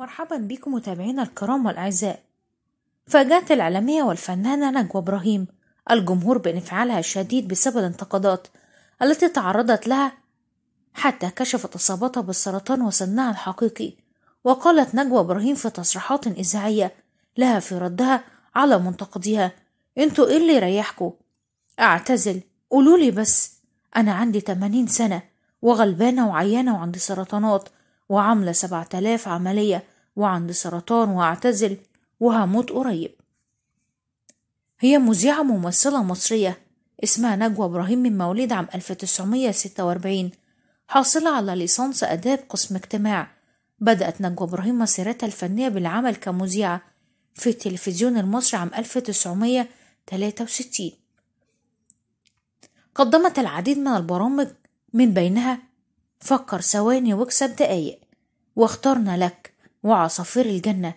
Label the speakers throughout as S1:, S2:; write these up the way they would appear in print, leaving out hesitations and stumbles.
S1: مرحبا بكم متابعينا الكرام والأعزاء. فاجأت الإعلامية والفنانة نجوى إبراهيم الجمهور بانفعالها الشديد بسبب الانتقادات التي تعرضت لها، حتى كشفت إصابتها بالسرطان وسنها الحقيقي. وقالت نجوى إبراهيم في تصريحات إذاعية لها في ردها على منتقديها: انتوا ايه اللي يريحكوا؟ اعتزل، قولولي بس. أنا عندي 80 سنة وغلبانة وعيانة وعندي سرطانات وعاملة 7000 عملية وعندي سرطان وأعتزل وهموت قريب. هي مذيعة ممثلة مصرية اسمها نجوى إبراهيم من مواليد عام 1946، حاصلة على ليسانس آداب قسم اجتماع. بدأت نجوى إبراهيم مسيرتها الفنية بالعمل كمذيعة في التلفزيون المصري عام 1963. قدمت العديد من البرامج من بينها فكر ثواني واكسب دقايق واخترنا لك وعصافير الجنة.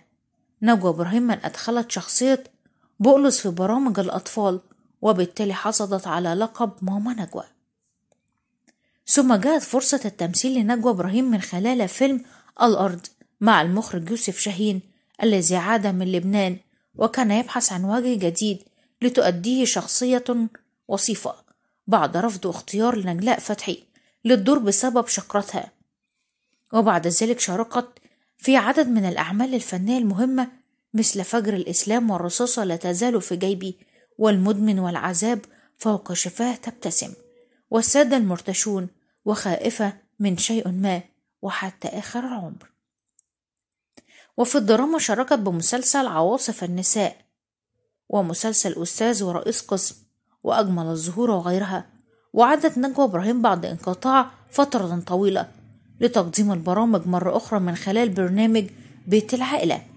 S1: نجوى إبراهيم من أدخلت شخصية بؤلس في برامج الأطفال، وبالتالي حصلت على لقب ماما نجوى. ثم جاءت فرصة التمثيل لنجوى إبراهيم من خلال فيلم الأرض مع المخرج يوسف شاهين الذي عاد من لبنان وكان يبحث عن وجه جديد لتؤديه شخصية وصيفة بعد رفض اختيار لنجلاء فتحي للدور بسبب شقرتها. وبعد ذلك شاركت في عدد من الأعمال الفنية المهمة مثل فجر الإسلام والرصاصة لا تزال في جيبي والمدمن والعذاب فوق شفاه تبتسم والسادة المرتشون وخائفة من شيء ما وحتى آخر العمر. وفي الدراما شاركت بمسلسل عواصف النساء ومسلسل أستاذ ورئيس قسم وأجمل الزهور وغيرها. وعادت نجوى إبراهيم بعد انقطاع فترة طويلة لتقديم البرامج مرة أخرى من خلال برنامج بيت العائلة.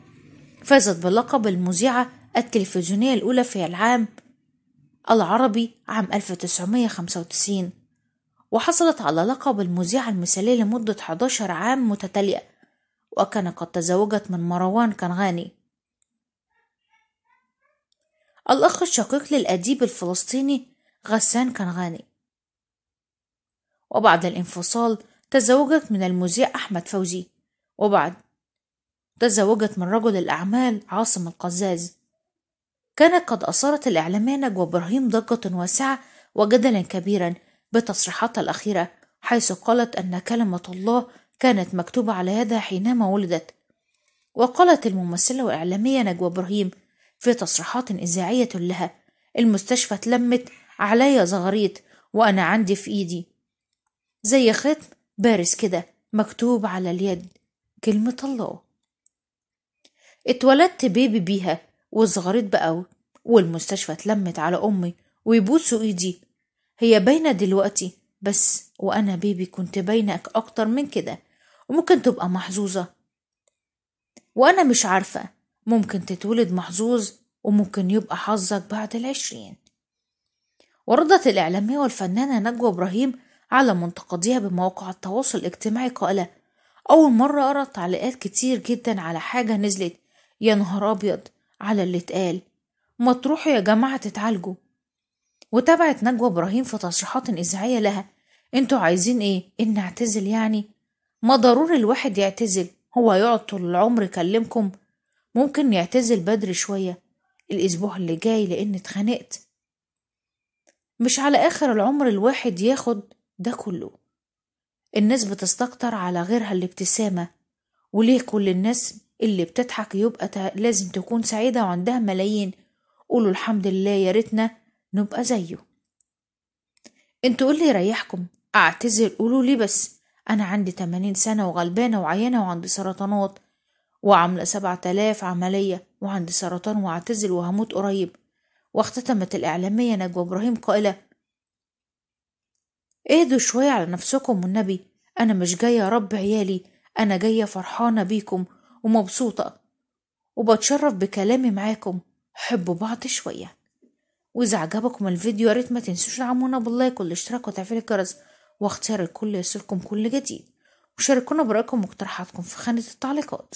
S1: فازت بلقب المذيعة التلفزيونية الأولى في العام العربي عام 1995، وحصلت على لقب المذيعة المثالية لمدة 11 عام متتالية، وكان قد تزوجت من مروان كنغاني الأخ الشقيق للأديب الفلسطيني غسان كنغاني. وبعد الانفصال تزوجت من المذيع أحمد فوزي، وبعد تزوجت من رجل الأعمال عاصم القزاز. كانت قد أثارت الإعلامية نجوى إبراهيم ضجة واسعة وجدلا كبيرا بتصريحاتها الأخيرة، حيث قالت أن كلمة الله كانت مكتوبة على يدها حينما ولدت. وقالت الممثلة والإعلامية نجوى إبراهيم في تصريحات إذاعية لها: المستشفى اتلمت عليا زغاريت وأنا عندي في إيدي زي ختم بارز كده مكتوب على اليد كلمة الله. اتولدت بيبي بيها وزغاريت بقى والمستشفى اتلمت على أمي ويبوسوا إيدي. هي باينة دلوقتي بس وأنا بيبي كنت باينة أكتر من كده، وممكن تبقى محظوظة وأنا مش عارفة، ممكن تتولد محظوظ وممكن يبقى حظك بعد 20. وردت الإعلامية والفنانة نجوى إبراهيم على منتقديها بمواقع التواصل الاجتماعي قائلة: أول مرة أرى تعليقات كتير جدا على حاجة نزلت، يا نهار أبيض على اللي اتقال، ما تروحوا يا جماعة تتعالجوا. وتابعت نجوى إبراهيم في تصريحات إذاعية لها: انتوا عايزين ايه؟ إن اعتزل يعني؟ ما ضروري الواحد يعتزل، هو يقعد طول العمر يكلمكم؟ ممكن يعتزل بدري شوية الأسبوع اللي جاي لأن اتخانقت، مش على آخر العمر الواحد ياخد ده كله. الناس بتستكتر على غيرها الابتسامة، وليه كل الناس اللي بتضحك يبقى لازم تكون سعيدة وعندها ملايين؟ قولوا الحمد لله، يا ريتنا نبقى زيه. انتوا اللي يريحكم اعتذر، قولوا لي بس. انا عندي 80 سنة وغلبانة وعيانة وعندي سرطانات وعاملة 7000 عملية وعندي سرطان واعتزل وهموت قريب. واختتمت الإعلامية نجوى إبراهيم قائلة: اهدوا شوية على نفسكم والنبي، أنا مش جاية رب عيالي، أنا جاية فرحانة بيكم ومبسوطة وبتشرف بكلامي معاكم، حبوا بعض شوية. وإذا عجبكم الفيديو ياريت ما تنسوش دعمونا باللايك والاشتراك وتفعيل الجرس واختيار الكل يصلكم كل جديد، وشاركونا برأيكم واقتراحاتكم في خانة التعليقات.